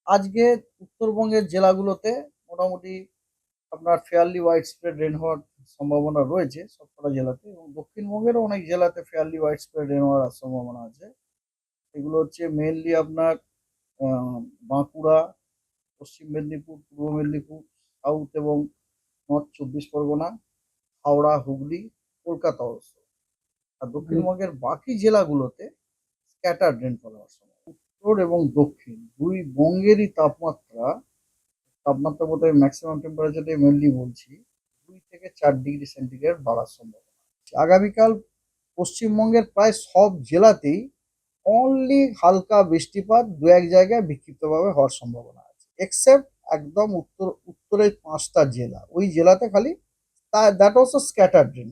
আজকে উত্তরবঙ্গের জেলাগুলোতে মোটামুটি আপনার ফেয়ারলি ওয়াইড স্প্রেড রেন হওয়ার সম্ভাবনা রয়েছে সবকটা জেলাতে, এবং দক্ষিণবঙ্গেরও অনেক জেলাতে ফেয়ারলি ওয়াইড স্প্রেড রেন হওয়ার সম্ভাবনা আছে। এগুলো হচ্ছে মেইনলি আপনার বাঁকুড়া, পশ্চিম মেদিনীপুর, পূর্ব মেদিনীপুর, সাউথ এবং নর্থ 24 পরগনা, হাওড়া, হুগলি, কলকাতা অবশ্য। আর দক্ষিণবঙ্গের বাকি জেলাগুলোতে স্ক্যাটার্ড রেনফল হওয়ার সম্ভাবনা। উত্তর এবং দক্ষিণ দুই বঙ্গেরই তাপমাত্রা বোধহয় ম্যাক্সিমাম টেম্পারেচারটা মেনলি বলছি 2 থেকে 4 ডিগ্রি সেন্টিগ্রেড বাড়ার সম্ভাবনা। আগামীকাল পশ্চিমবঙ্গের প্রায় সব জেলাতেই অনলি হালকা বৃষ্টিপাত দু এক জায়গায় বিক্ষিপ্তভাবে হওয়ার সম্ভাবনা আছে, এক্সেপ্ট একদম উত্তরের 5টা জেলা, ওই জেলাতে খালি দ্যাট অলসো স্ক্যাটার্ড রেন।